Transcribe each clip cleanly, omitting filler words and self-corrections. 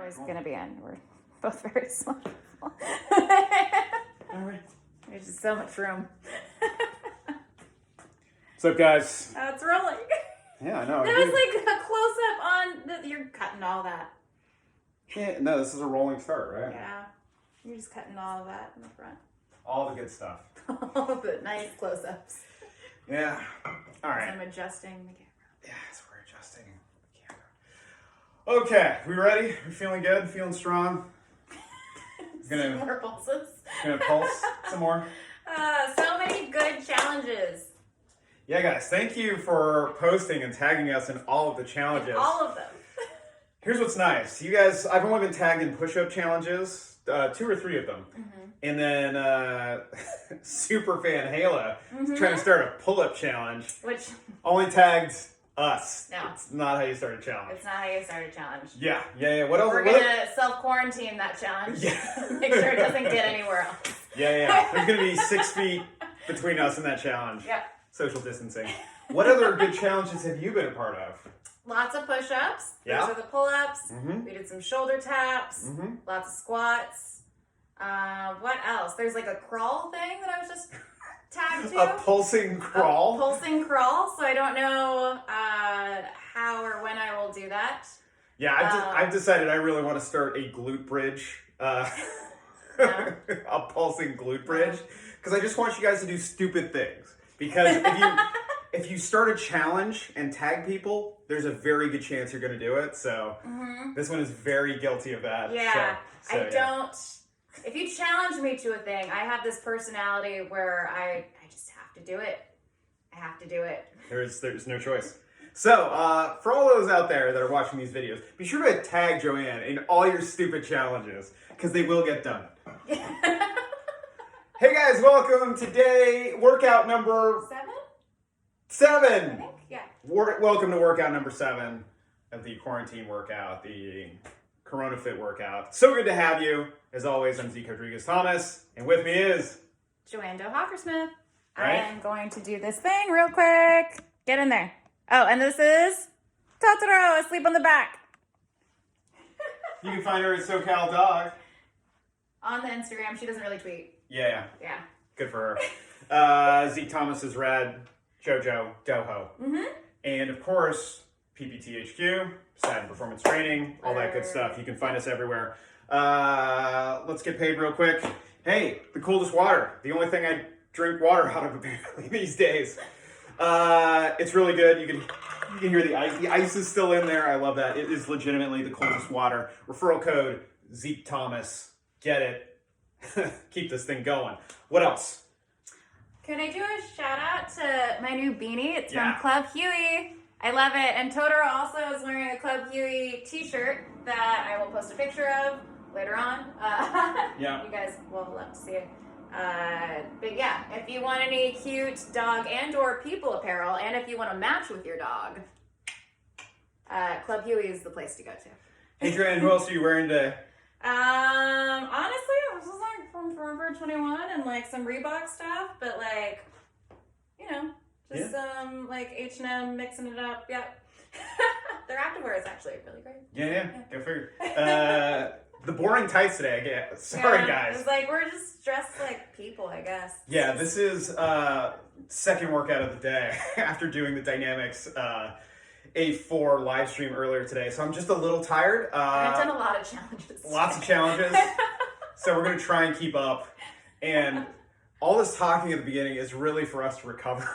always going to be in. We're both very small people. All right. There's just so much room. What's up, guys? It's rolling. Yeah, I know. That was like a close-up on... You're cutting all that. Yeah, no, this is a rolling start, right? Yeah. You're just cutting all of that in the front. All the good stuff. All of the nice close-ups. Yeah. All right. I'm adjusting the camera. Yeah, so we're adjusting the camera. Okay, we ready? We feeling good? Feeling strong? Some more pulses. Gonna pulse some more? So many good challenges. Yeah, guys, thank you for posting and tagging us in all of the challenges. And all of them. Here's what's nice. You guys, I've only been tagged in push-up challenges, 2 or 3 of them. Mm-hmm. And then Superfan Hala is trying to start a pull-up challenge. Which only tagged us. No. It's not how you start a challenge. It's not how you start a challenge. Yeah. What else? We're going to self-quarantine that challenge. Yeah. Make sure it doesn't get anywhere else. Yeah. There's going to be 6 feet between us and that challenge. Yep. Social distancing. What other good challenges have you been a part of? Lots of push-ups. Yeah. Those are the pull-ups. Mm-hmm. We did some shoulder taps. Mm-hmm. Lots of squats. What else? There's like a crawl thing that I was just tagged to. A pulsing crawl? A pulsing crawl. So I don't know how or when I will do that. Yeah, I've decided I really want to start a glute bridge. No. A pulsing glute bridge. Because I just want you guys to do stupid things. Because if you start a challenge and tag people, there's a very good chance you're going to do it. So this one is very guilty of that. Yeah. So, I don't... If you challenge me to a thing, I have this personality where I just have to do it. I have to do it. There's no choice. So, for all those out there that are watching these videos, be sure to tag JoAnn in all your stupid challenges, because they will get done. Hey guys, welcome. Today, workout number... 7? I think, yeah. Welcome to workout number 7 of the quarantine workout, the Corona Fit workout. So good to have you. As always, I'm zekethomas, and with me is... JoAnn Smith. Right? I am going to do this thing real quick. Get in there. Oh, and this is Totoro asleep on the back. You can find her at SoCal Dog. On the Instagram. She doesn't really tweet. Yeah. Yeah. Good for her. Zekethomas is rad. JoJo, Doho. Mm-hmm. And of course, PPTHQ, Satin Performance Training, all that good stuff. You can find us everywhere. Let's get paid real quick. Hey, the Coldest Water. The only thing I drink water out of apparently these days. It's really good. You can hear the ice. The ice is still in there. I love that. It is legitimately the coldest water. Referral code ZekeThomas. Get it. Keep this thing going. What else? Can I do a shout out to my new beanie? It's Yeah. from Club Huey. I love it. And Totoro also is wearing a Club Huey t-shirt that I will post a picture of later on. Yeah. You guys will love to see it. But yeah, if you want any cute dog and or people apparel, and if you want to match with your dog, Club Huey is the place to go to. Hey, JoAnn, who else are you wearing today? Honestly, it was just like from Forever 21 and like some Reebok stuff, but like, you know, just some like H&M mixing it up. Yep. Their activewear is actually really great. Yeah. Go figure. The boring tights today, I guess. Sorry, guys. It's like we're just dressed like people, I guess. Yeah, this is second workout of the day after doing the Dynamics A4 live stream earlier today. So I'm just a little tired. I've done a lot of challenges. Lots of challenges. So we're going to try and keep up. And all this talking at the beginning is really for us to recover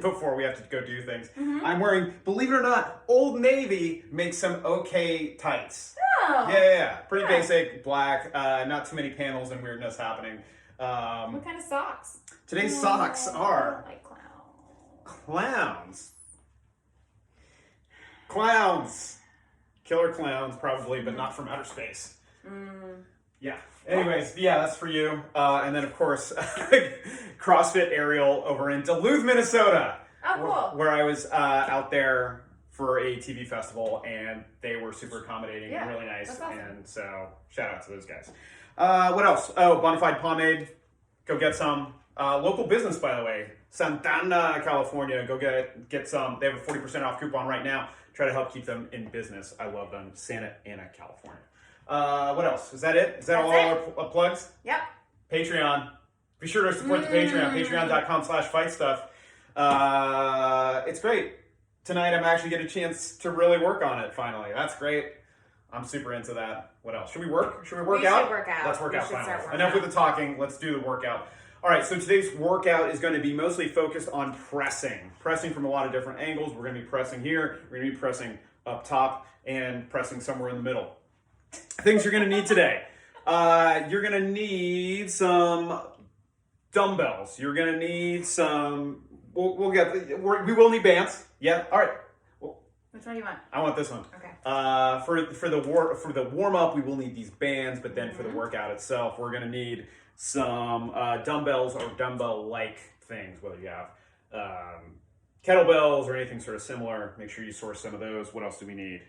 before we have to go do things. I'm wearing, believe it or not, Old Navy makes some okay tights. Oh. Yeah. Pretty basic, black, not too many panels and weirdness happening. What kind of socks? Today's socks are like clowns. Clowns. Killer clowns, probably, but not from outer space. Yeah. Anyways, yeah, that's for you. And then, of course, CrossFit Aerial over in Duluth, Minnesota. Oh, cool. Where I was out there for a TV festival, and they were super accommodating and really nice. That's awesome. And so, shout out to those guys. What else? Oh, Bonafide Pomade. Go get some. Local business, by the way. Santana, California. Go get some. They have a 40% off coupon right now. Try to help keep them in business. I love them. Santa Ana, California. What else? Is that it? Is that That's all our plugs? Yep. Patreon. Be sure to support the Patreon. Patreon.com/fightstuff. It's great. Tonight I'm actually getting a chance to really work on it finally. That's great. I'm super into that. What else? Should we work? Should we work out? Should work out. Let's work We out should start finally. working Enough out. with the talking. Let's do the workout. All right, so today's workout is going to be mostly focused on pressing. Pressing from a lot of different angles. We're going to be pressing here. We're going to be pressing up top and pressing somewhere in the middle. Things you're going to need today. You're going to need some dumbbells. You're going to need some... we will need bands. Yeah, all right. Which one do you want? I want this one. Okay. For the warm up, we will need these bands, but then for the workout itself, we're gonna need some dumbbells or dumbbell-like things. Whether you have kettlebells or anything sort of similar, make sure you source some of those. What else do we need?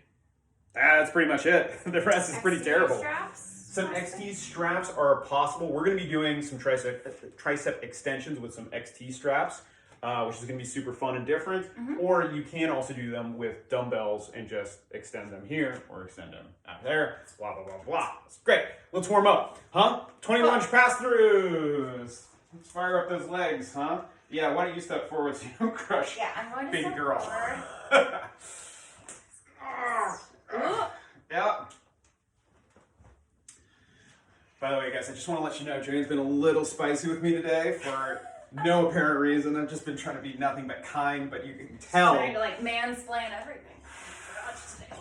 That's pretty much it. The rest is pretty terrible. Straps? Some XT straps are possible. We're gonna be doing some tricep extensions with some XT straps. Which is going to be super fun and different. Or you can also do them with dumbbells and just extend them here or extend them out there. Blah, blah, blah, blah. It's great. Let's warm up. Huh? 20 lunge pass-throughs. Let's fire up those legs, huh? Yeah, why don't you step forward so you don't crush I'm going to big step girl. forward. Yeah. By the way, guys, I just want to let you know, JoAnn's been a little spicy with me today for no apparent reason. I've just been trying to be nothing but kind, but you can tell. Trying to like mansplain everything.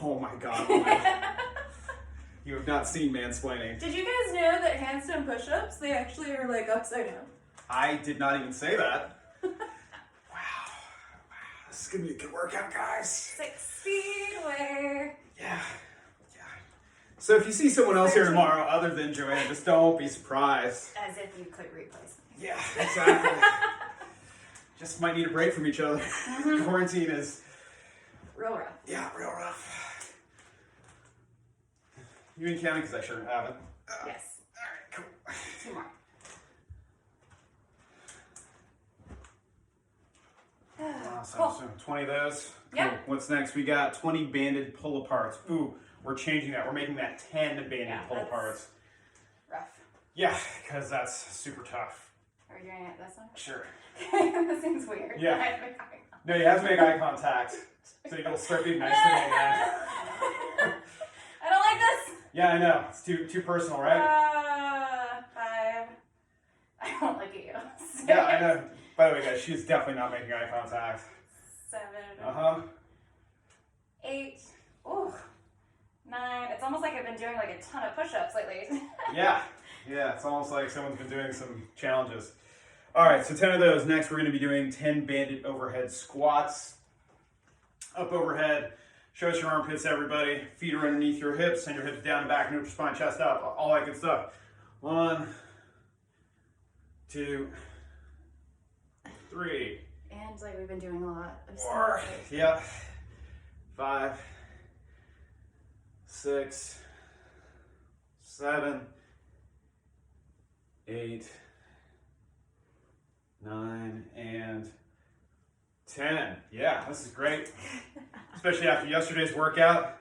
Oh my god. You have not seen mansplaining. Did you guys know that handstand push-ups, they actually are like upside down? I did not even say that. Wow. This is going to be a good workout, guys. 6 Speedway. Yeah. So if you see someone else here tomorrow other than JoAnn, just don't be surprised. As if you could replace me. Yeah, exactly. Just might need a break from each other. Quarantine is... Real rough. Yeah, real rough. You been counting? Because I sure haven't. Yes. All right, cool. 2 more. Awesome. Cool. So 20 of those. Yep. Cool. What's next? We got 20 banded pull-aparts. Ooh, we're changing that. We're making that 10 banded pull-aparts. Rough. Yeah, because that's super tough. Are we doing it this one? Sure. That seems weird. Yeah. No, you have to make eye contact. So you'll start being nice to me again. I don't like this. Yeah, I know. It's too personal, right? 5. I don't look at you. 6. Yeah, I know. By the way, guys, she's definitely not making eye contact. 7. 8. Ooh. 9. It's almost like I've been doing like a ton of push-ups lately. Yeah, it's almost like someone's been doing some challenges. All right, so 10 of those. Next, we're going to be doing 10 banded overhead squats. Up overhead. Show us your armpits, everybody. Feet are underneath your hips. Send your hips down and back, neutral spine, chest up, all that good stuff. 1, 2, 3. And like we've been doing a lot of 4. stuff. Yep. 5, 6, 7, 8, 9, and 10. Yeah, this is great. Especially after yesterday's workout.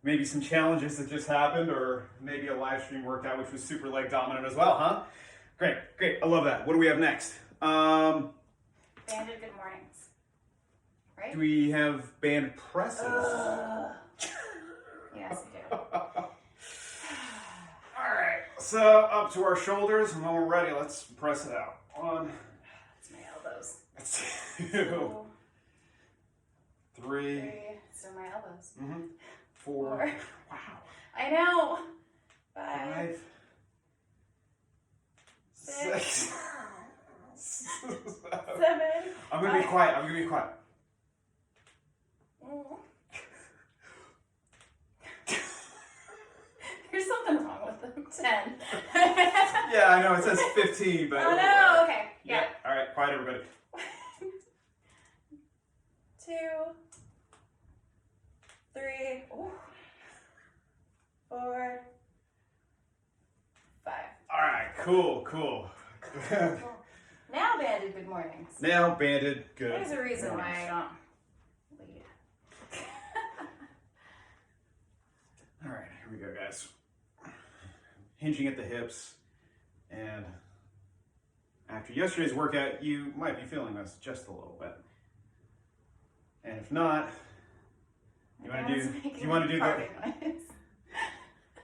Maybe some challenges that just happened, or maybe a live stream workout, which was super leg dominant as well, huh? Great. I love that. What do we have next? Banded good mornings. Right? Do we have band presses? Yes, we do. Alright, so up to our shoulders, and when we're ready, let's press it out. 1, That's my elbows. 2, 3, So my elbows. 4. 4. Wow. I know. 5, 6, 7. 7. I'm gonna be quiet. There's something wrong with them. 10. Yeah, I know, it says 15, but... Oh no, okay. Yeah. Alright, quiet everybody. 2, 3, 4, 5. Alright, cool. Now banded good mornings. Now banded good. There's a reason why I don't lead. Alright, here we go, guys. hinging at the hips. And after yesterday's workout, you might be feeling this just a little bit. And if not, do you want to do that?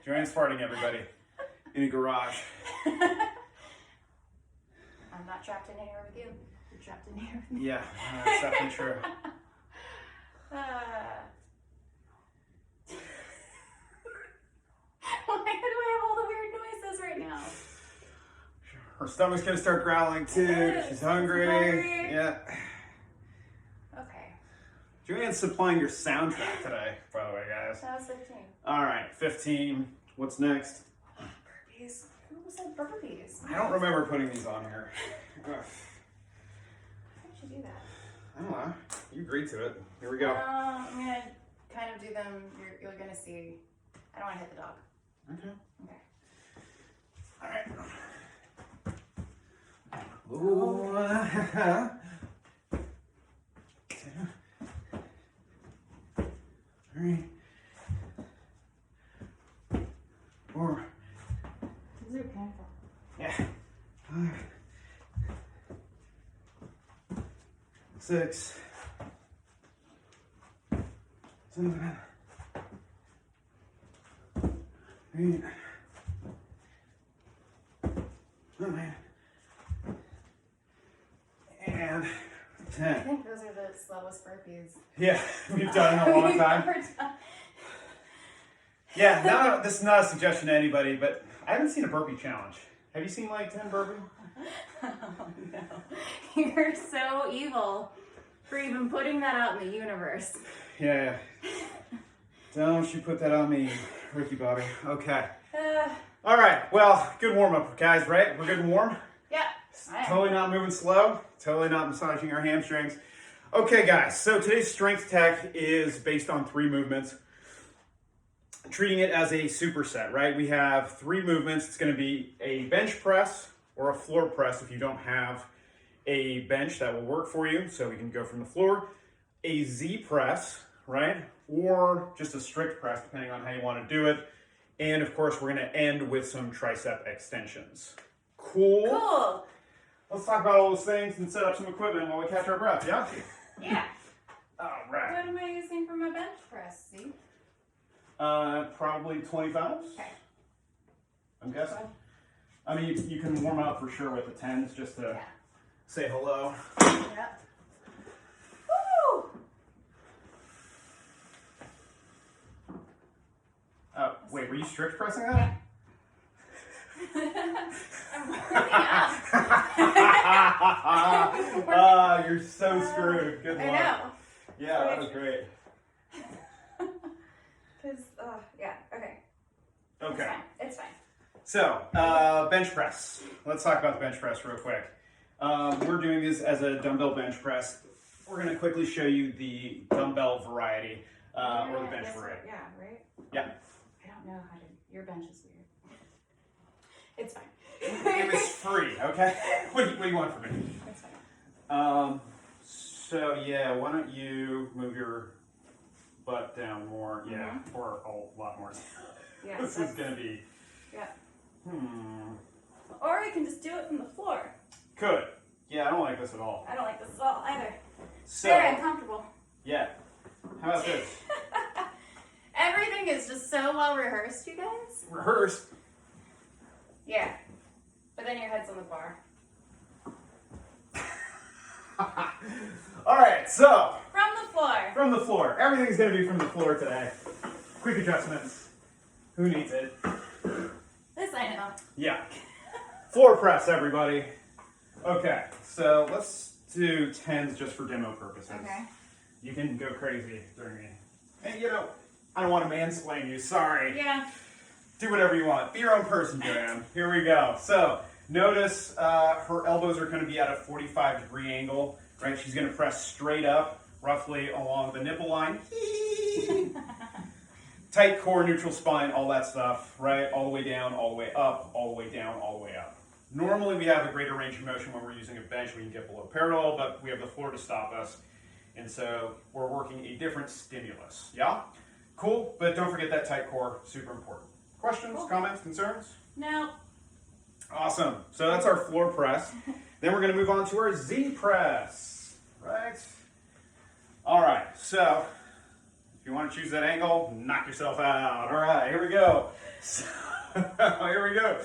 JoAnn's farting, everybody, in a garage. I'm not trapped in here with you. You're trapped in here with me. Yeah, that's definitely true. Why do I have all the weird noises right now? Her stomach's gonna start growling too. She's hungry. Yeah. Okay. JoAnn's supplying your soundtrack today, by the way, guys. That was 15. All right, 15. What's next? Burpees. Who said burpees? I don't remember putting these on here. Ugh. How did you do that? I don't know. You agreed to it. Here we go. I'm gonna kind of do them. You're gonna see. I don't want to hit the dog. Okay. Okay. All right. Ooh. 3, 4. These are painful. Yeah. 5, 6, 7, 8, 9, and 10. I think those are the slowest burpees Yeah, we've done in a long time. ever done. Yeah, this is not a suggestion to anybody, but I haven't seen a burpee challenge. Have you seen like 10 burpee? Oh no. You're so evil for even putting that out in the universe. Yeah. Don't you put that on me, Ricky Bobby. Okay. All right, well, good warm-up, guys, right? We're good and warm? Yeah. I am. Totally not moving slow. Totally not massaging our hamstrings. Okay, guys, so today's strength tech is based on 3 movements. Treating it as a superset, right? We have 3 movements. It's going to be a bench press or a floor press if you don't have a bench that will work for you. So we can go from the floor. A Z press, right? Or just a strict press, depending on how you want to do it. And of course, we're going to end with some tricep extensions. Cool? Cool. Let's talk about all those things and set up some equipment while we catch our breath, yeah? Yeah. All right. What am I using for my bench press? See? Probably 25s. Okay. I'm guessing. I mean, you can warm up for sure with the 10s just to say hello. Yep. Woo! Oh, wait, were you strict pressing that? I'm working out. You're so screwed. Good luck. I know. Yeah, that was great. Because, yeah, okay. Okay. It's fine. So, bench press. Let's talk about the bench press real quick. We're doing this as a dumbbell bench press. We're going to quickly show you the dumbbell variety, or the bench variety. Yeah, right? Yeah. I don't know how to. Your bench is weird. It's fine. It was free, okay? What do you want from me? It's fine. So, yeah, why don't you move your butt down more? Yeah, or a lot more. Yeah, This is going to be... Yeah. Or you can just do it from the floor. Could. Yeah, I don't like this at all. I don't like this at all either. So, very uncomfortable. Yeah. How about this? Everything is just so well rehearsed, you guys. Rehearsed. Yeah. But then your head's on the bar. All right, so. From the floor. From the floor. Everything's going to be from the floor today. Quick adjustments. Who needs it? This I know. Yeah. Floor press, everybody. Okay, so let's do 10s just for demo purposes. Okay. You can go crazy during me. And I don't want to mansplain you, sorry. Yeah. Do whatever you want. Be your own person, JoAnn. Here we go. So, notice her elbows are going to be at a 45-degree angle, right? She's going to press straight up, roughly along the nipple line. Tight core, neutral spine, all that stuff, right? All the way down, all the way up, all the way down, all the way up. Normally, we have a greater range of motion when we're using a bench. We can get below parallel, but we have the floor to stop us. And so, we're working a different stimulus. Yeah? Cool, but don't forget that tight core, super important. Questions, comments, concerns? No. Awesome. So that's our floor press. Then we're going to move on to our Z press, right? All right. So if you want to choose that angle, knock yourself out. All right. Here we go. So, here we go.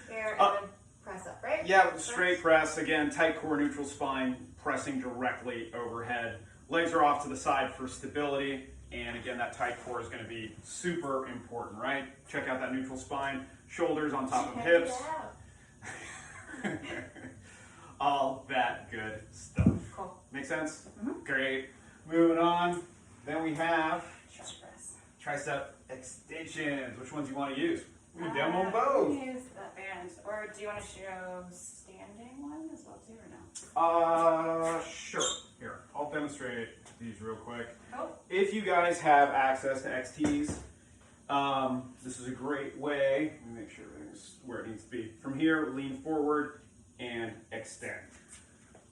Here, and then press up, right? Yeah, straight press. Again, tight core, neutral spine, pressing directly overhead. Legs are off to the side for stability. And again, that tight core is going to be super important, right? Check out that neutral spine, shoulders on top of hips. All that good stuff. Cool. Make sense? Mm-hmm. Great. Moving on. Then we have Chest press. tricep extensions. Which ones do you want to use? We can demo them both. Use that band. Or do you want to show standing one as well too, or no? Sure. Here, I'll demonstrate these real quick. Oh. If you guys have access to XTs, this is a great way. Let me make sure everything's where it needs to be. From here, lean forward and extend.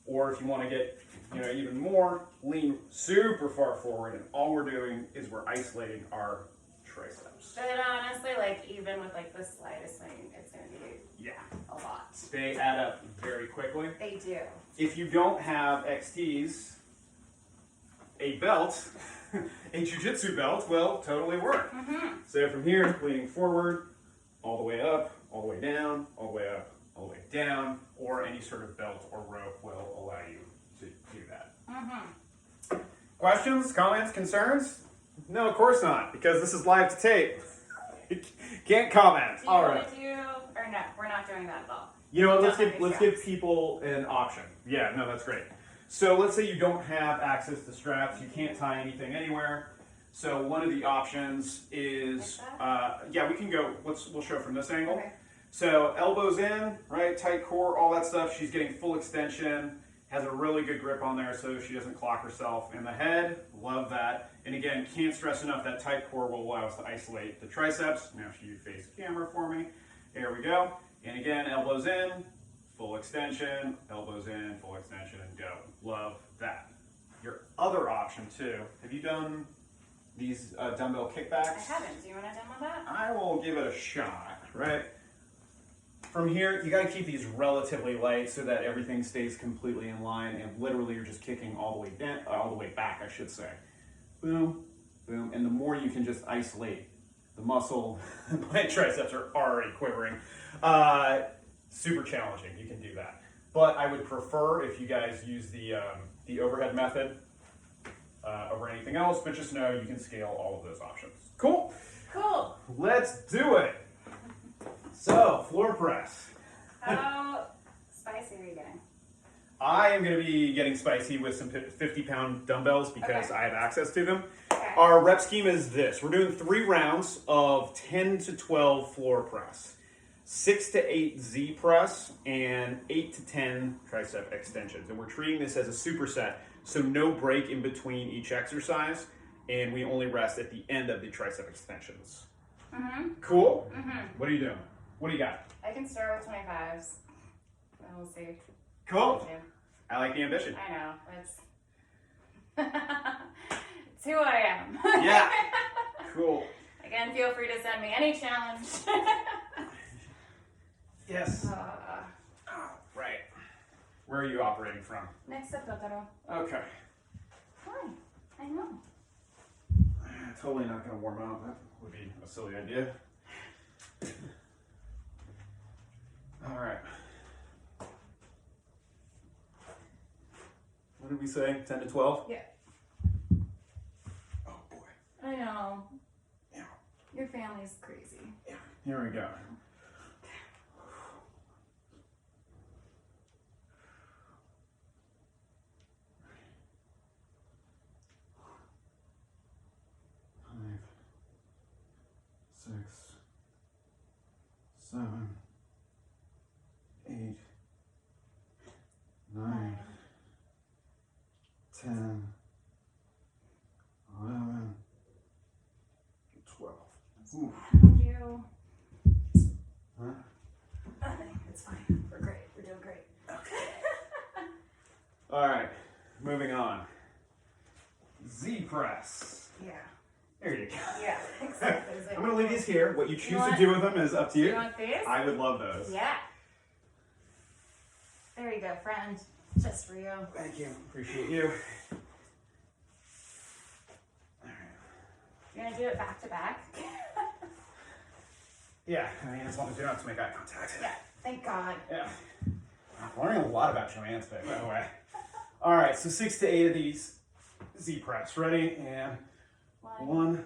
Or if you want to get even more, lean super far forward, and all we're doing is we're isolating our triceps. But honestly, like even with like the slightest thing, it's gonna be a lot. They add up very quickly. They do. If you don't have XTs, a belt, a jiu-jitsu belt will totally work. Mm-hmm. So from here, leaning forward, all the way up, all the way down, all the way up, all the way down, or any sort of belt or rope will allow you to do that. Mm-hmm. Questions, comments, concerns? No, of course not, because this is live to tape. Can't comment. Do you All want right. to do, or no, we're not doing that at all. You know what, let's Definitely give people an option. Yeah, no, that's great. So let's say you don't have access to straps, you can't tie anything anywhere. So one of the options is, yeah, we can go, we'll show from this angle. Okay. So elbows in, right, tight core, all that stuff. She's getting full extension, has a really good grip on there so she doesn't clock herself in the head. Love that. And again, can't stress enough that tight core will allow us to isolate the triceps. Now if you face the camera for me. There we go. And again, elbows in, full extension, elbows in, full extension, go. Love that. Your other option too, have you done these dumbbell kickbacks? I haven't. Do you want to demo that? I will give it a shot, right? From here, you gotta keep these relatively light so that everything stays completely in line, and literally you're just kicking all the way down, all the way back, I should say. Boom, boom, and the more you can just isolate the muscle, my triceps are already quivering. Super challenging, you can do that. But I would prefer if you guys use the overhead method over anything else, but just know you can scale all of those options. Cool? Cool. Let's do it. So, floor press. How spicy are you getting? I am going to be getting spicy with some 50-pound dumbbells because Okay. I have access to them. Okay. Our rep scheme is this. We're doing 3 rounds of 10 to 12 floor press, 6 to 8 Z press, and 8 to 10 tricep extensions. And we're treating this as a superset, so no break in between each exercise, and we only rest at the end of the tricep extensions. Mm-hmm. Cool? Mm-hmm. What are you doing? What do you got? I can start with 25s. And we'll see. Cool. I like the ambition. I know. It's it's who I am. Yeah. Cool. Again, feel free to send me any challenge. Yes. Oh, right. Where are you operating from? Next up, Totoro. Okay. Hi. I know. Totally not going to warm up. That would be a silly idea. All right. What did we say? 10 to 12? Yeah. Oh, boy. I know. Yeah. Your family's crazy. Yeah. Here we go. Five, 6, 7, 8, 9, 10, 11, 12. Oof. How'd you? Huh? Nothing. It's fine. We're great. We're doing great. All right, moving on. Z press. Yeah. There you go. Yeah, exactly. I'm going to leave these here. What you choose want- to do with them is up to you. You want these? I would love those. Yeah. There you go, friend. Just for you. Thank you. Appreciate you. You're gonna do it back to back? Yeah, I mean, as long as you don't have to make eye contact. Yeah, thank God. Yeah. I'm learning a lot about JoAnn today, by the way. All right, so 6 to 8 of these Z press. Ready? And 1,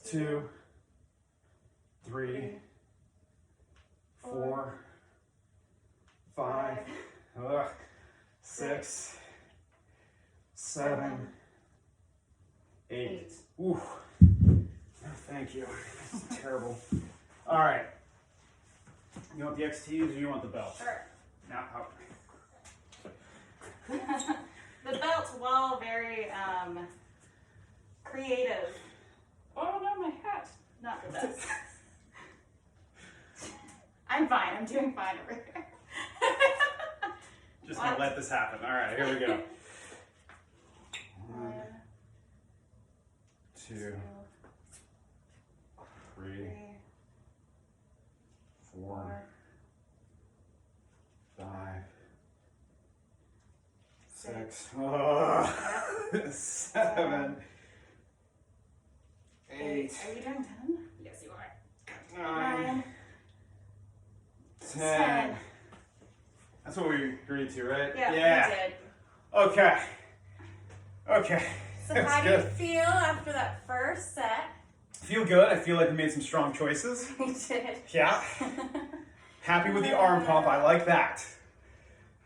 2, 3, 4, 5, 6, 7, 8. Ooh. Oh, thank you. That's terrible. All right. You want the XTs or you want the belt? Sure. No. Oh. The belt, while very creative. Oh no, my hat. Not the best. I'm fine. I'm doing fine over here. Just gonna let this happen. All right, here we go. 1, 2, 3, 4, 5, 6, 7, 8. Are you doing 10? Yes, you are. 9, 10. That's what we agreed to, right? Yeah, we did. Okay. Okay. So That's how do good. you feel after that first set? Feel good. I feel like we made some strong choices. We did. Yeah. Happy with the arm pump. I like that.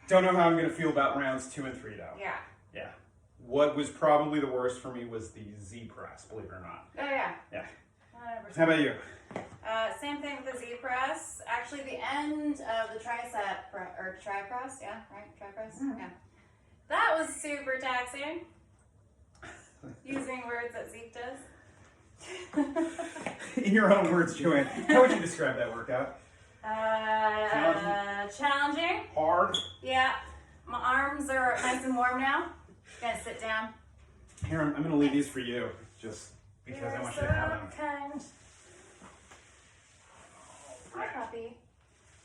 Don't know how I'm going to feel about rounds 2 and 3, though. Yeah. Yeah. What was probably the worst for me was the Z press, believe it or not. Oh, yeah. Yeah. 100%. How about you? Same thing with the Z press. Actually, the end of the tricep, or tri press, yeah, right? Tri press? Mm-hmm. Yeah. That was super taxing. Using words that Zeke does. In your own words, JoAnn, how would you describe that workout? Challenging. Hard. Yeah. My arms are nice and warm now. Gonna sit down. Here, I'm going to leave these for you, just because I want you to have them. Kind. Hi, puppy.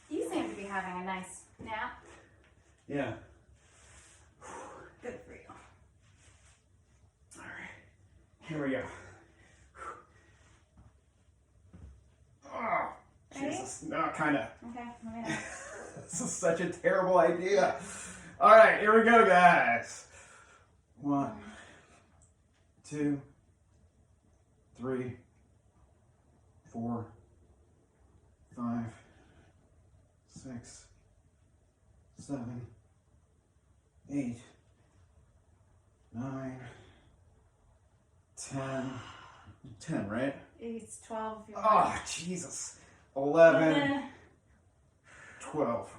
You seem to be having a nice nap. Yeah. Good for you. All right. Here we go. Oh, Jesus. No, kind of. Okay, let me know. This is such a terrible idea. All right, here we go, guys. 1, 2, 3, 4, 5, 6, 7, 8, 9, 10. 10, right? It's 12. If you want. Oh, Jesus. 11, 12.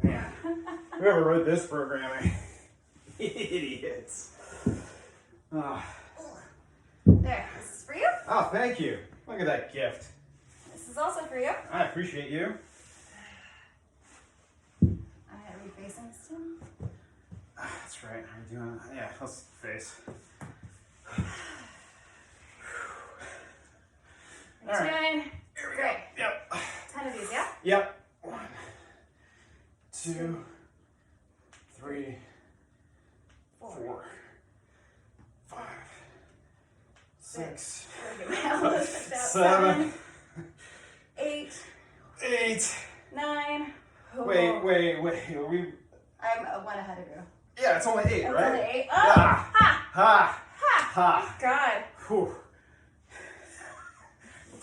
Man, whoever wrote this programming, idiots. Oh. There, this is for you. Oh, thank you. Look at that gift. This is also for you. I appreciate you. Are we facing this time? That's right. Are we doing? Yeah, let's face. All right. Here we go. Yep. 10 of these, yeah? Yep. 1, 2, 3, 4, 5, 6, 7, 8, 8. 9. Wait. Are we? I'm 1 ahead of you. Yeah, it's only 8, It's right? only 8. Oh! Ah. Ha! Ha! Ha! Ha! God. Whew.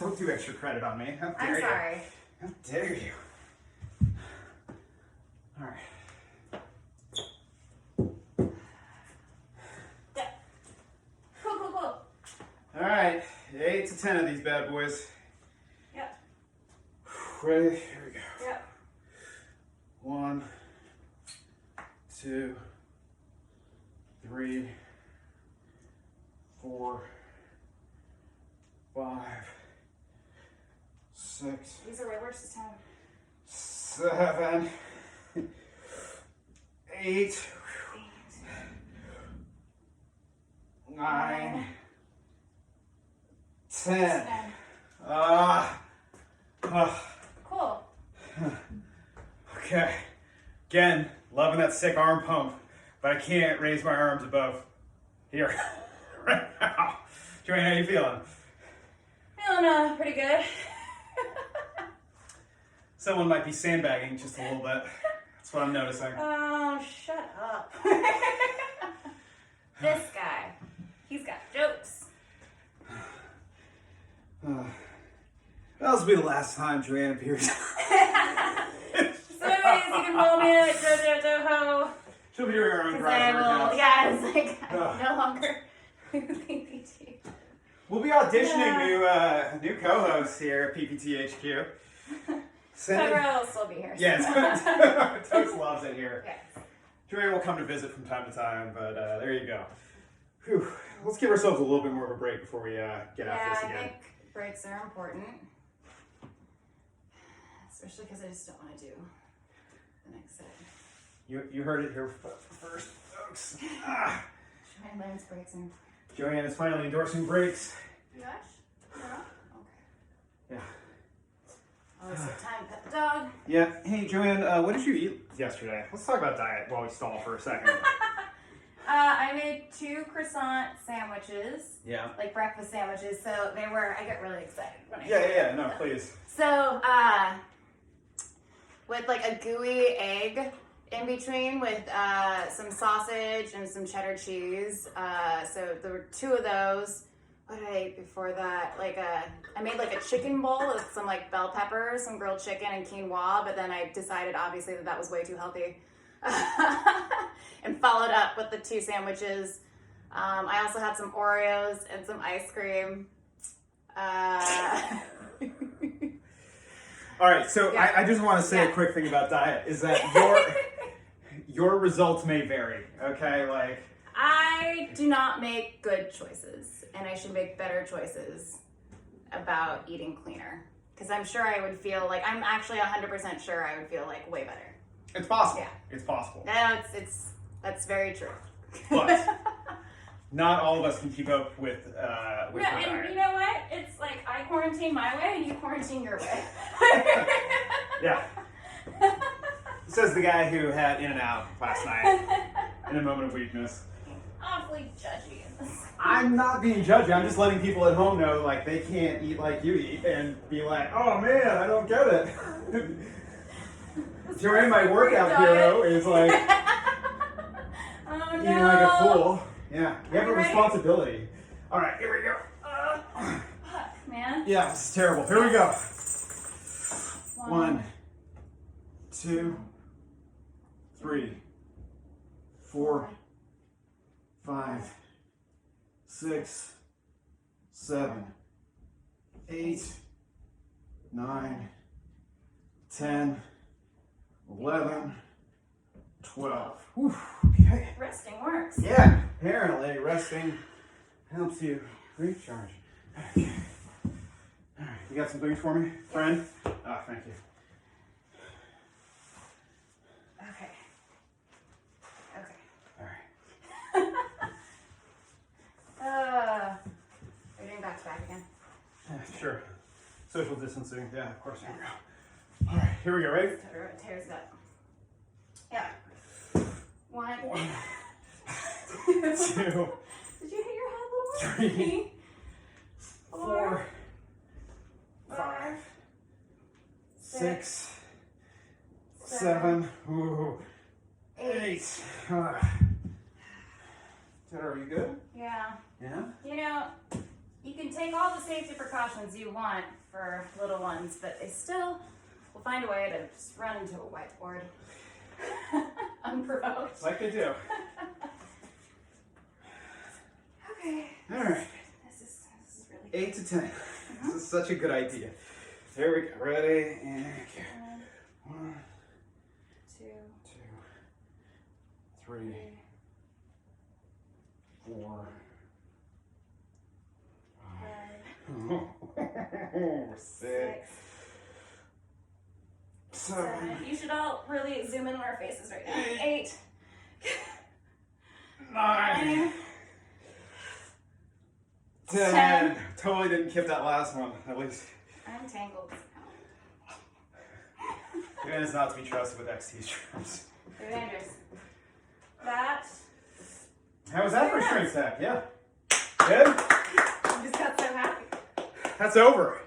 Don't do extra credit on me. How dare I'm you? sorry. How dare you? All right. Yeah. Cool. All right. 8 to 10 of these bad boys. Yep. Ready? Here we go. Yep. 1, 2, 3, 4, 5, 6. These are way worse this time. 7, 8, 9, 10. 10. Cool. Okay. Again, loving that sick arm pump, but I can't raise my arms above here right now. JoAnn, how you feeling? Feeling pretty good. Someone might be sandbagging just a little bit. That's what I'm noticing. Oh, shut up. This guy, he's got jokes. That'll be the last time JoAnn appears. So anyways, you can follow me at JoJo. She'll be doing her own I private will, workouts. yeah, it's like no longer PPT. We'll be auditioning new co-hosts here at PPTHQ. Trevor will still be here. Yes, Toast loves it here. Yes. JoAnn will come to visit from time to time, but there you go. Whew. Let's give ourselves a little bit more of a break before we get after this again. I think breaks are important. Especially because I just don't want to do the next set. You heard it here first, folks. JoAnn learns breaks and... JoAnn is finally endorsing breaks. Gosh? No? Okay. Yeah. Oh, it's time to pet the dog. Yeah. Hey, JoAnn, what did you eat yesterday? Let's talk about diet while we stall for a second. I made 2 croissant sandwiches. Yeah. Like breakfast sandwiches. So they were, I get really excited when I Yeah, no, please. So, with like a gooey egg in between with some sausage and some cheddar cheese. So there were 2 of those. What did I eat before that? I made like a chicken bowl with some like bell peppers, some grilled chicken and quinoa, but then I decided obviously that was way too healthy. And followed up with the 2 sandwiches. I also had some Oreos and some ice cream. All right, so Yeah. I just want to say Yeah. a quick thing about diet is that your results may vary, okay? Like, I do not make good choices, and I should make better choices about eating cleaner. Because I'm sure I would feel like, I'm actually 100% sure I would feel like way better. it's possible. Yeah. It's possible. No, that's very true. But not all of us can keep up with No, the and diet. you know what? It's like I quarantine my way and you quarantine your way. Yeah. Says the guy who had In-N-Out last night in a moment of weakness. Awfully judgy in this. I'm not being judgy. I'm just letting people at home know, like, they can't eat like you eat and be like, oh man, I don't get it. JoAnn, my workout hero, is like Oh no. eating like a fool. Yeah, you have a ready? responsibility. All right, here we go. Fuck, man. Yeah, this is terrible. Here we go. 1, 2, 3, 4, 5, 6, 7, 8, 9, 10, 11, 12. Whew, okay. Resting works. Yeah, apparently resting helps you recharge. Okay. All right, you got some things for me, friend? Oh, thank you. Okay. All right. Are you doing back to back again? Sure. Social distancing. Yeah, of course. Here we go. All right, here we go. Ready? Tears it up. Yeah. 1. 2, Did you hit your head a little more? 3, 4, 5, 5, 6, 7, ooh, 8. Are you good? Yeah. Yeah? You know, you can take all the safety precautions you want for little ones, but they still will find a way to just run into a whiteboard. Unprovoked. Like they do. Okay. All right. This is really 8 to 10. This is such a good idea. There we go. Ready? And go. 1, 2, 3, 4, 5, 6, 7, You should all really zoom in on our faces right now. 8, 9, 10. Totally didn't kip that last one, at least. I'm tangled. JoAnn is not to be trusted with XT strips. They're dangerous. That. How was that for a strength stack? Yeah. Good? I just got so happy. That's over.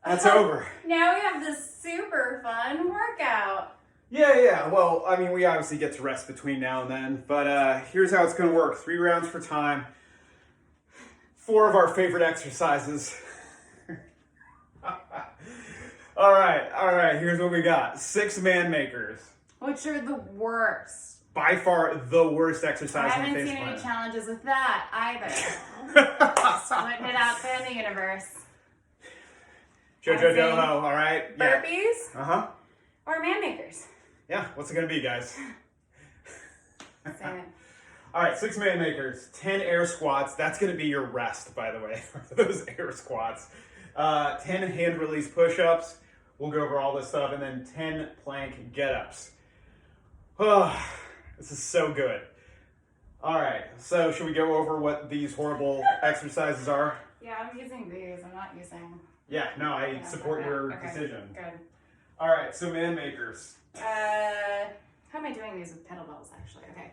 That's over. Now we have this super fun workout. Yeah. Well, I mean, we obviously get to rest between now and then, but here's how it's going to work. 3 rounds for time. 4 of our favorite exercises. All right. Here's what we got. 6 man makers. Which are the worst. By far the worst I exercise on the haven't face seen any planet. challenges with that either. Just putting it out there in the universe. JoAnn, all right? Burpees Yeah. or man makers? Yeah, what's it going to be, guys? Same it. All right, 6 man makers, 10 air squats. That's going to be your rest, by the way, for those air squats. 10 hand release push-ups. We'll go over all this stuff. And then 10 plank get-ups. Oh, this is so good. All right, so should we go over what these horrible exercises are? Yeah, I'm using these. I'm not using... Yeah, no, I support okay. your Okay, decision. Good. All right, so man makers. How am I doing these with kettlebells, actually? Okay.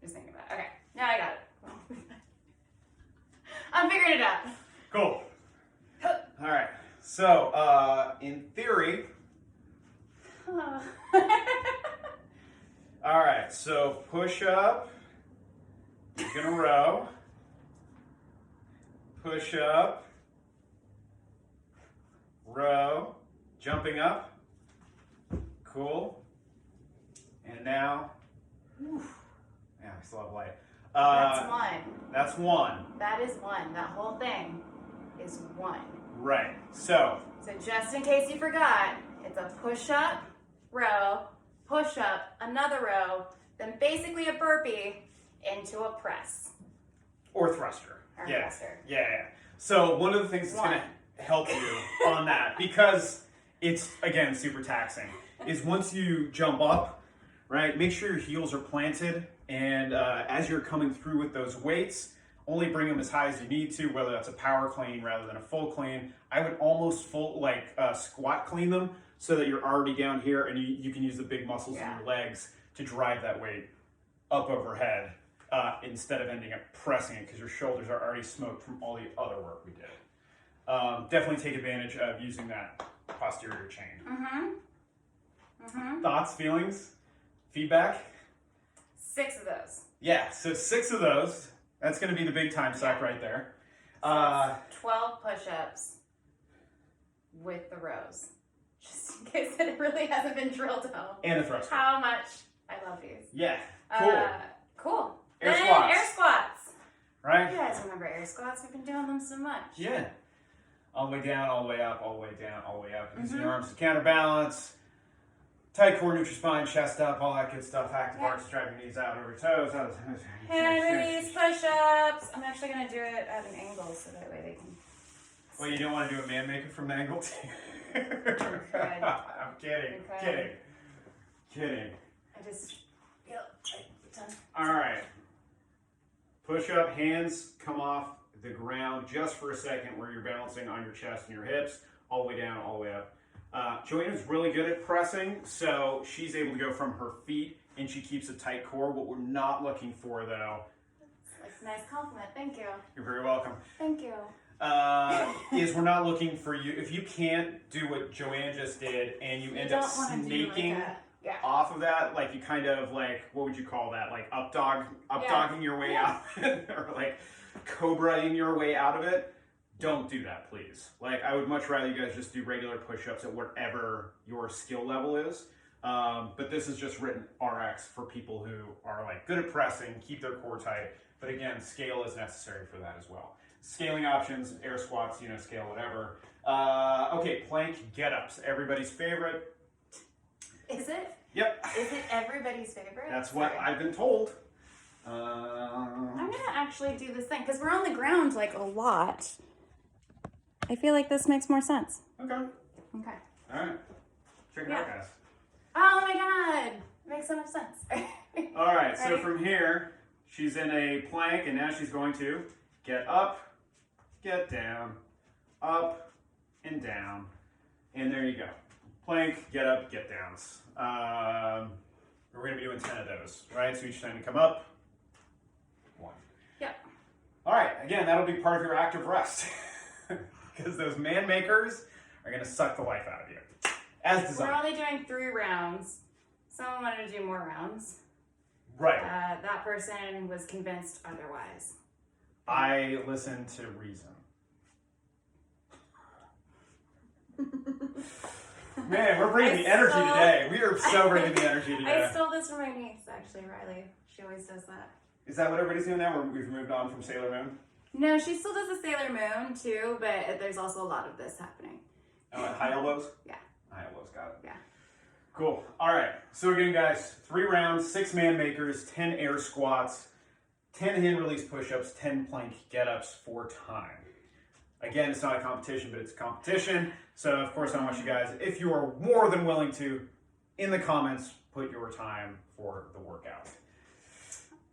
Just thinking about it. Okay. Now I got it. I'm figuring it out. Cool. All right, so in theory... All right, so push up, you're gonna row, push up, row, jumping up, cool, and now, yeah, I still have light. That's one. That's one. That is one. That whole thing is one. Right, so just in case you forgot, it's a push-up, row, push-up, another row, then basically a burpee into a press. or thruster. Or Yeah. thruster. Yeah. So one of the things that's going to help you on that, because it's, again, super taxing, is once you jump up, right, make sure your heels are planted, and as you're coming through with those weights, only bring them as high as you need to, whether that's a power clean rather than a full clean. I would almost squat clean them so that you're already down here, and you can use the big muscles in your legs to drive that weight up overhead instead of ending up pressing it, because your shoulders are already smoked from all the other work we did. Definitely take advantage of using that posterior chain. Thoughts, feelings, feedback? 6 of those. Yeah, so 6 of those. That's going to be the big time suck right there. So 12 push-ups with the rows. Just in case it really hasn't been drilled home. And a thruster. How much I love these. Yeah, cool. Cool. Air Then squats. Air squats. Right? You guys remember air squats? We've been doing them so much. Yeah. All the way down, all the way up, all the way down, all the way up. Using your arms to counterbalance. Tight core, neutral spine, chest up, all that good stuff. Active arcs, drag your knees out over toes. Hand release push-ups. I'm actually going to do it at an angle so that way they can... Well, you don't want to do a man maker from the angle too. I'm kidding. Kidding. I just feel like done. All right. Push up, hands come off the ground just for a second where you're balancing on your chest and your hips, all the way down, all the way up. JoAnn is really good at pressing, so she's able to go from her feet and she keeps a tight core. What we're not looking for, though... That's a nice compliment. Thank you. You're very welcome. Thank you. Is we're not looking for you... If you can't do what JoAnn just did and you end up snaking off of that, like you kind of like... What would you call that? Like updogging your way out of it? Or like cobraing your way out of it? Don't do that, please. Like, I would much rather you guys just do regular push-ups at whatever your skill level is. But this is just written RX for people who are like good at pressing, keep their core tight. But again, scale is necessary for that as well. Scaling options, air squats, scale whatever. Okay, plank get-ups, everybody's favorite. Is it? Yep. Is it everybody's favorite? That's what I've been told. I'm gonna actually do this thing because we're on the ground like a lot. I feel like this makes more sense. Okay. Okay. All right. Check it out, guys. Oh my god! It makes so much sense. All right, so from here, she's in a plank, and now she's going to get up, get down, up and down, and there you go. Plank, get up, get downs. We're going to be doing 10 of those, right? So each time you come up, 1. Yep. All right, again, that'll be part of your active rest because those man makers are going to suck the life out of you. As designed. We're only doing 3 rounds. Someone wanted to do more rounds. Right. That person was convinced otherwise. I listen to reason. Man, we're bringing the energy today. We are so bringing the energy today. I stole this from my niece, actually, Riley. She always does that. Is that what everybody's doing now? We've moved on from Sailor Moon? No, she still does the Sailor Moon, too, but there's also a lot of this happening. Oh, and high elbows? Yeah. High elbows, got it. Yeah. Cool. All right. So again, guys, 3 rounds, 6 man makers, 10 air squats, 10 hand release push-ups, 10 plank get-ups for time. Again, it's not a competition, but it's a competition. So, of course, I want you guys, if you are more than willing to, in the comments, put your time for the workout.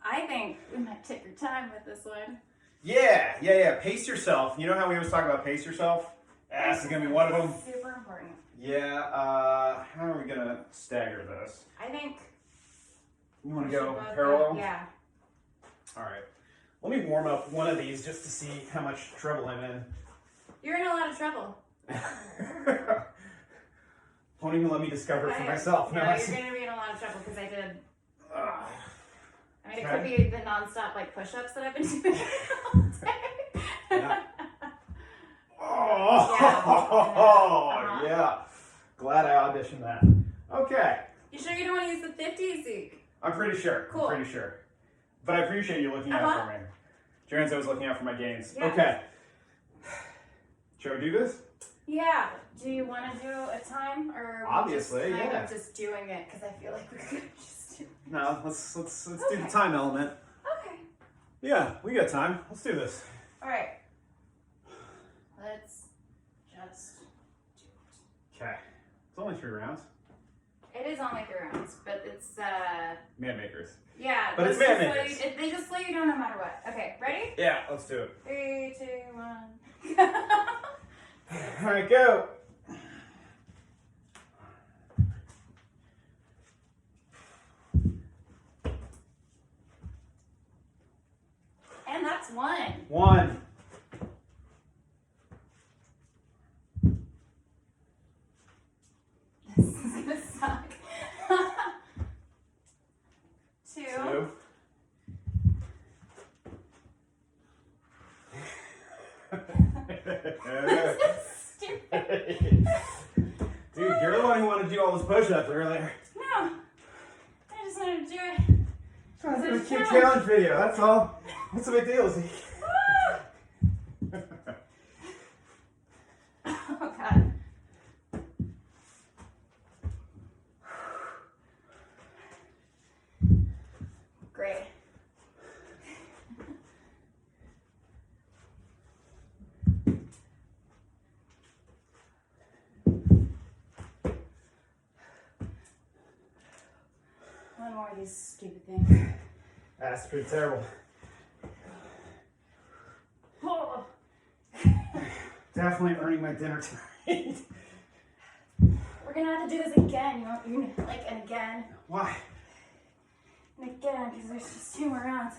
I think we might take your time with this one. Yeah. Pace yourself. You know how we always talk about pace yourself? This is going to be one of them. Super important. Yeah. How are we going to stagger this? I think... You want to go parallel? Yeah. All right. Let me warm up one of these just to see how much trouble I'm in. You're in a lot of trouble. Don't even let me discover it for myself. No, you're going to be in a lot of trouble because I did... I mean, it could be the non-stop like push-ups that I've been doing all day. Yeah. Oh, yeah. Glad I auditioned that. Okay. You sure you don't want to use the 50, Zeke? I'm pretty sure. Cool. I'm pretty sure. But I appreciate you looking out for me. JoAnn's always looking out for my gains. Yeah. Okay. Shall we do this? Yeah. Do you want to do a time or obviously, just kind yeah. of just doing it because I feel like we could just do. No, let's do the time element. Okay. Yeah, we got time. Let's do this. All right. Let's just do it. Okay. It's only 3 rounds. It is only 3 rounds, but it's Man makers. yeah. But it's man makers. They just slow you down no matter what. Okay, ready? Yeah, let's do it. 3, 2, 1. All right, go. And that's 1. 1. This is gonna suck. 2. 2. This is stupid. Dude, you're the one who wanted to do all those push-ups earlier. No, I just wanted to do it. It's a cute challenge video, that's all. What's the big deal, Zeke? Oh God. Great. One more of these stupid things. That's pretty terrible. Oh. Definitely earning my dinner tonight. We're gonna have to do this again. And again. Why? And again, because there's just 2 more rounds.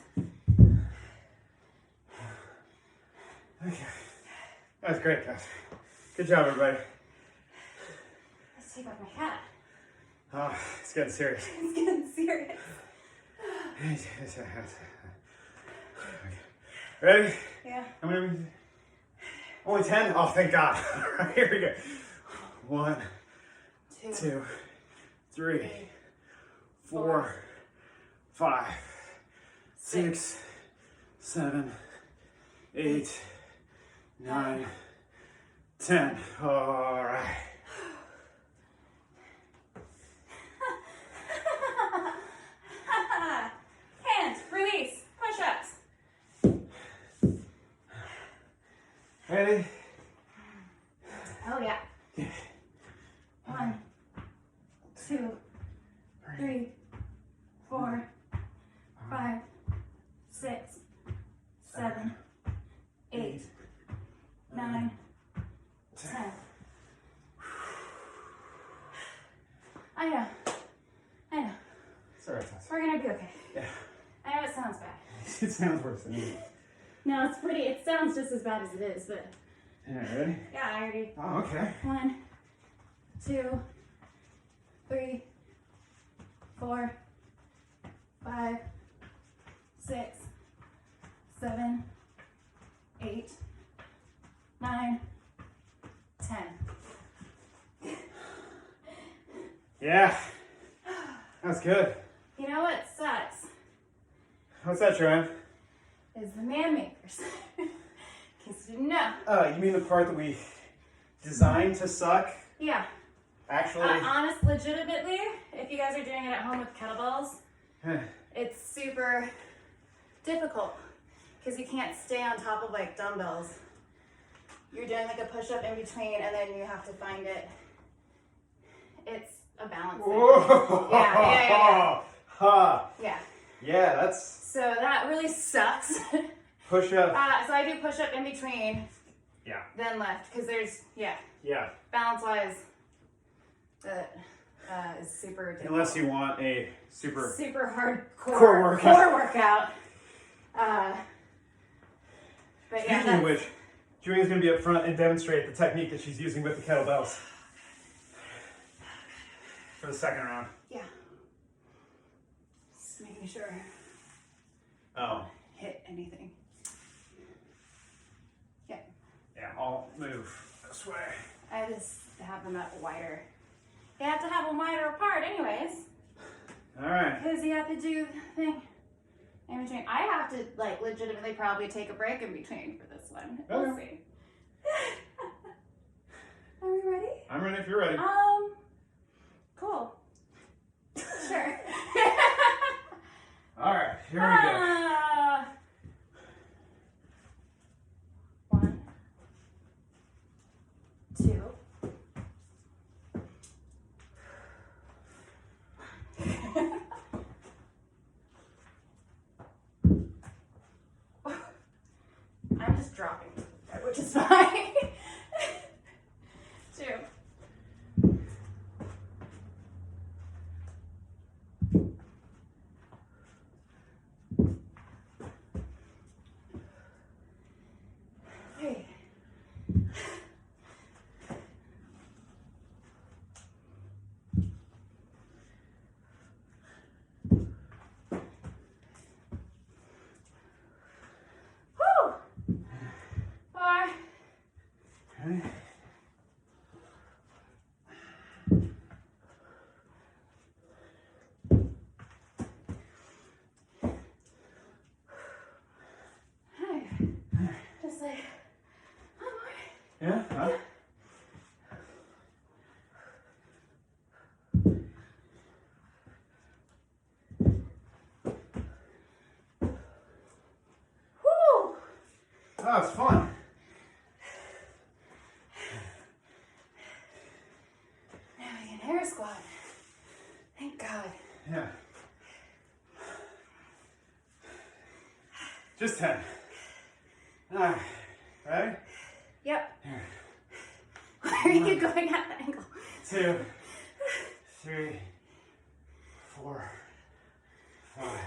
Okay. That was great, guys. Good job, everybody. Let's take off my hat. Oh, it's getting serious. It's getting serious. Okay. Ready? Yeah. How many? Only 10? Oh, thank God. All right, here we go. 1, 2, 3, 4, 5, 6, 7, 8, 9, 10. All right. Hands, release, push-ups. Ready? Oh yeah. 1, 2, 3, 4, 5, 6, 7, 8, It sounds worse than it. No, it's pretty. It sounds just as bad as it is, but. Yeah, ready? Yeah, I already. Oh, okay. 1, 2, 3, 4, 5, 6, 7, 8, 9, 10. Yeah. That's good. You know what sucks? What's that, JoAnn? Is the man makers. In case you didn't know. Oh, you mean the part that we designed to suck? Yeah. Actually. Legitimately, if you guys are doing it at home with kettlebells, it's super difficult because you can't stay on top of like dumbbells. You're doing like a push-up in between and then you have to find it. It's a balance thing. Whoa. Yeah. Ha. Yeah. Yeah, that's. So that really sucks. Push up. So I do push-up in between. Yeah. Then lift because there's, Yeah. balance-wise, that is super difficult. Unless you want a super hardcore core workout. Core workout. But yeah, Speaking of which, JoAnn's going to be up front and demonstrate the technique that she's using with the kettlebells for the second round. Yeah. Just making sure. Oh. Hit anything. Yeah. Yeah, I'll move this way. I just have them up wider. You have to have them wider apart anyways. All right. Because you have to do the thing in between. I have to like legitimately probably take a break in between for this one. We'll see. Are we ready? I'm ready if you're ready. Cool. Sure. All right, here we go. 1, 2. I'm just dropping, which is fine. 2. Okay. Just like, Yeah? Huh? whoo! Oh, it's fun. Now we can air squat. Thank God. Yeah. Just 10. All right. Ready? Yep. Here. Why are you going at the angle? 2, 3, 4, 5,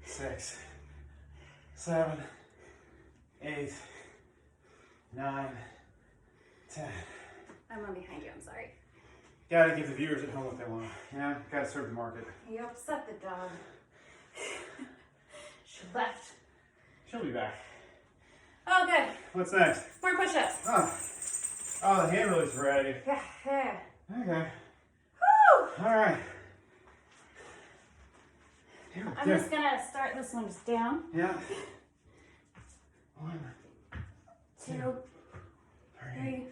6, 7, 8, 9, 10. I'm one behind you, I'm sorry. Gotta give the viewers at home what they want. Yeah, gotta serve the market. You upset the dog. She left. She'll be back. Oh, good. What's next? More push-ups. Oh, the hand release variety. Yeah, yeah. Okay. Woo! All right. I'm just gonna start this one just down. Yeah. 1, 2, 3,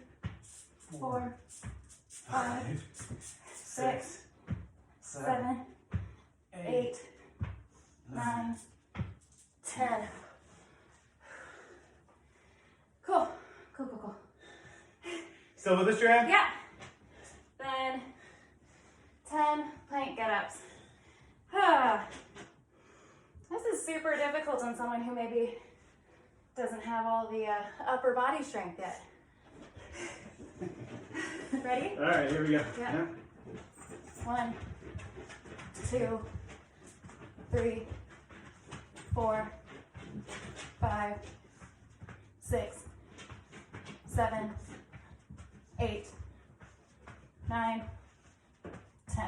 4, 5, 6, 7, 8, 9, 10. Cool. Cool. Still with us, JoAnn? Yeah. Then 10 plank get-ups. This is super difficult on someone who maybe doesn't have all the upper body strength yet. Ready? All right, here we go. Yeah. 1, 2, 3, 4, 5, 6, 7, 8, 9, 10.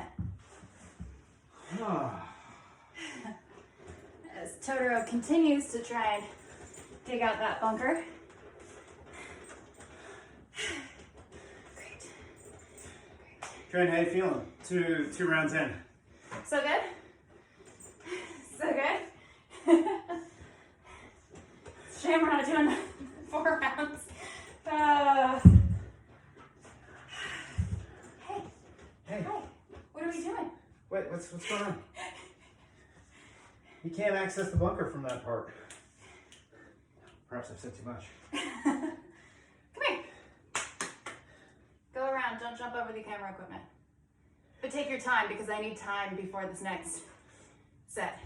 As Totoro continues to try and dig out that bunker. Great. JoAnn, how you feeling? Two rounds in. So good? So good? Shame we're not doing 4 rounds. Hey. Hi. What are we doing? Wait, what's going on? You can't access the bunker from that part. Perhaps I've said too much. Come here. Go around. Don't jump over the camera equipment. But take your time because I need time before this next set.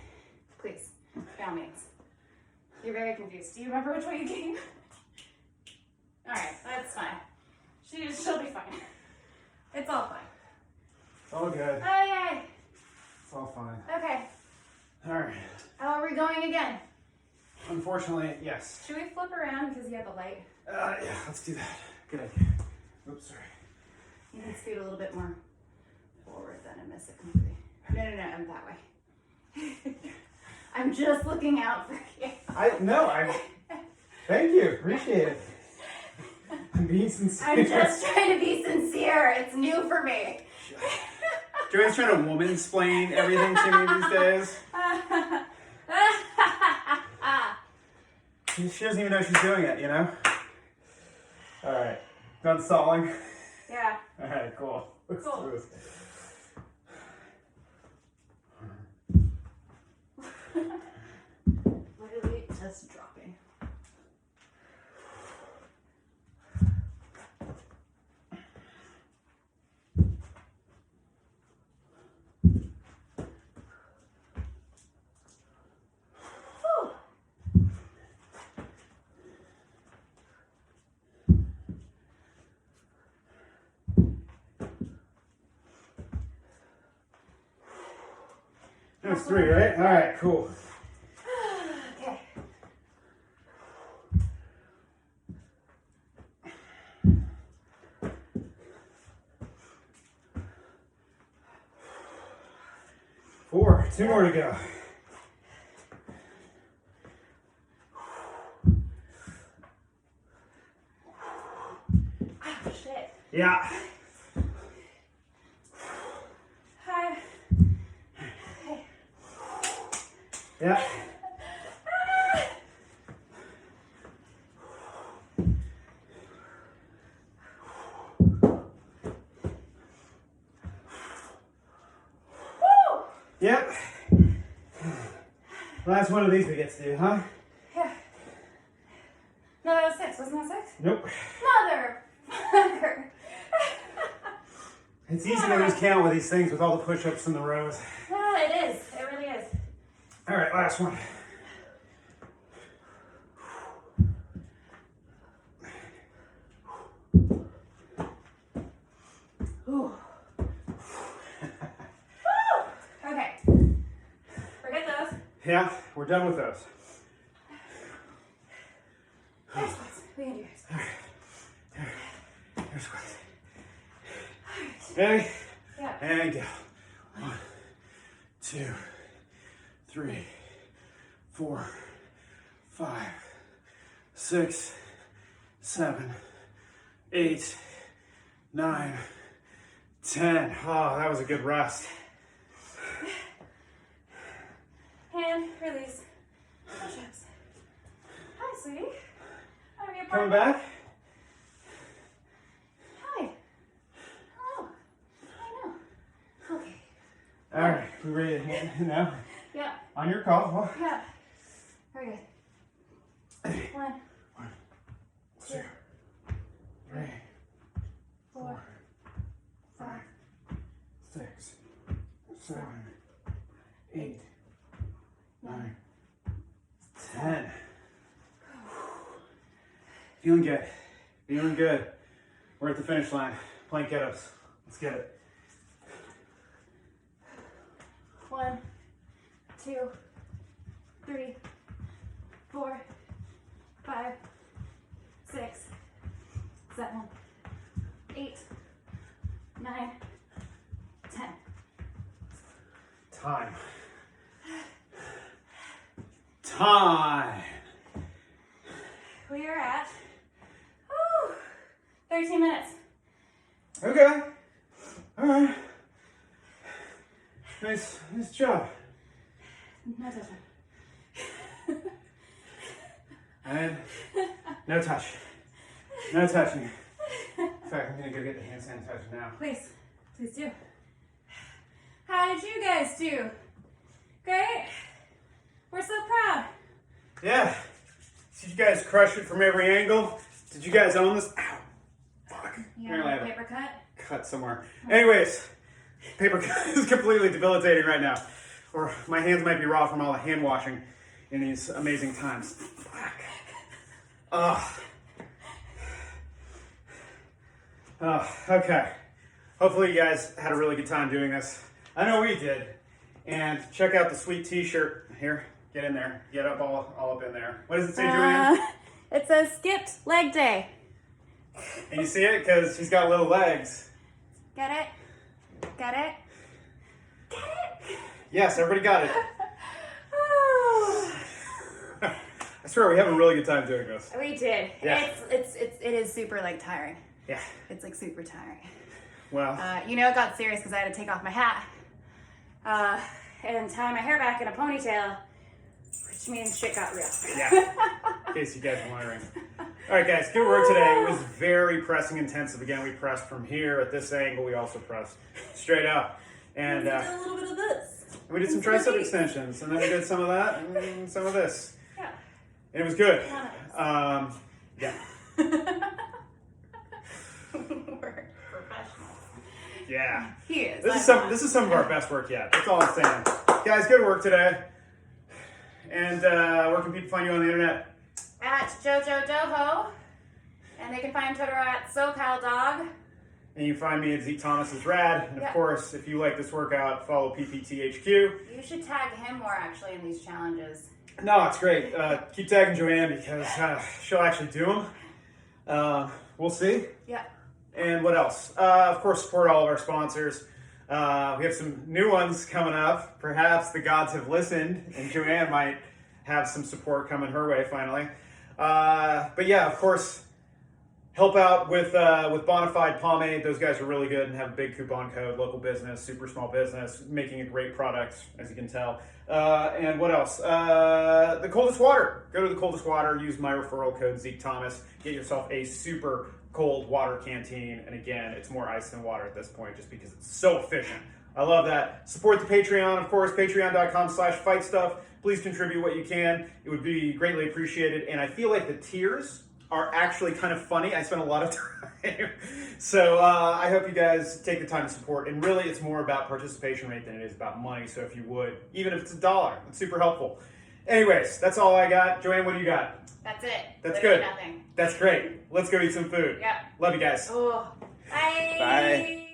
Please, by all means. You're very confused. Do you remember which way you came? All right, that's fine. She'll be fine. It's all fine. It's all good. Oh, yay. It's all fine. Okay. All right. How are we going again? Unfortunately, yes. Should we flip around because you have the light? Yeah, let's do that. Good idea. Oops, sorry. You can scoot a little bit more forward then and miss it completely. No, I'm that way. I'm just looking out for you. Thank you. Appreciate it. I'm being sincere. I'm just trying to be sincere. It's new for me. JoAnn's trying to woman-splain everything to me these days. She doesn't even know she's doing it, you know? All right. Done stalling? Yeah. All right, cool. Let's do this. Literally just dropping. That's 3, right? All right, cool. Okay. Four. 2 more to go. Oh, shit. Yeah. Hi. Yeah. Yep. Last one of these we get to do, huh? Yeah. No, that was 6. Wasn't that 6? Nope. Motherfucker. It's easy to lose count with these things with all the push-ups and the rows. No, it is. It really is. All right, last one. Ooh. Okay. Forget those. Yeah, we're done with those. Air squats. We can do air squats. Here's what. Ready? Yeah. And go. 1, 2, 3, 4, 5, 6, 7, 8, 9, 10. Oh, that was a good rest. Hand release. Push-ups. Hi, sweetie. I'm your Coming partner. back? Hi. Oh, I know. Okay. All right, we ready to hit now? Yeah. On your call. Yeah. Very good. 1, 2, 3, 4, 5, 6, 7, 8, 9, 10. Feeling good. Feeling good. We're at the finish line. Plank get-ups. Let's get it. 1, 2, 3, 4, 5, 6, 7, 8, 9, 10. Time. Time. We are at 13 minutes. Okay. All right. Nice job. No touching. And no touch. No touching. In fact, I'm gonna go get the hand sanitizer now. Please do. How did you guys do? Great. We're so proud. Yeah. Did you guys crush it from every angle? Did you guys own this? Ow. Fuck. You Apparently I have a have paper cut? cut somewhere. Anyways, paper cut is completely debilitating right now. Or my hands might be raw from all the hand washing in these amazing times. Fuck. Okay. Hopefully you guys had a really good time doing this. I know we did. And check out the sweet t-shirt. Here, get in there. Get up all up in there. What does it say, JoAnn? It says skipped leg day. And you see it? Because she's got little legs. Get it? Get it? Get it? Yes, everybody got it. Oh. I swear we have a really good time doing this. We did. Yeah. It is super like tiring. Yeah. It's like super tiring. Well. You know, it got serious because I had to take off my hat and tie my hair back in a ponytail, which means shit got real. Yeah. In case you guys are wondering. All right, guys. Good work today. It was very pressing intensive. Again, we pressed from here at this angle. We also pressed straight up, and we did a little bit of this. we did some tricep extensions, and then we did some of that and some of this. Yeah. And it was good. Yeah. We're professionals. Yeah. He is. This is some of our best work yet. That's all I'm saying. Guys, good work today. And where can people find you on the internet? At JoJo, and they can find Twitter at SoCalDog. And you can find me at zekethomas is rad. And of course, if you like this workout, follow PPTHQ. You should tag him more actually in these challenges. No, it's great. Keep tagging JoAnn because she'll actually do them. We'll see. Yeah. And what else? Of course, support all of our sponsors. We have some new ones coming up. Perhaps the gods have listened, and JoAnn might have some support coming her way finally. But yeah, of course, help out with Bonafide Pomade. Those guys are really good and have a big coupon code. Local business, super small business, making a great product, as you can tell. And what else? The Coldest Water. Go to the Coldest Water. Use my referral code ZekeThomas. Get yourself a super cold water canteen. And again, it's more ice than water at this point, just because it's so efficient. I love that. Support the Patreon, of course. Patreon.com/fightstuff. Please contribute what you can. It would be greatly appreciated. And I feel like the tiers are actually kind of funny. I spent a lot of time. So I hope you guys take the time to support. And really, it's more about participation rate than it is about money. So if you would, even if it's $1, it's super helpful. Anyways, that's all I got. JoAnn, what do you got? That's it. That's Literally good. Nothing. That's great. Let's go eat some food. Yeah. Love you guys. Oh. Bye. Bye.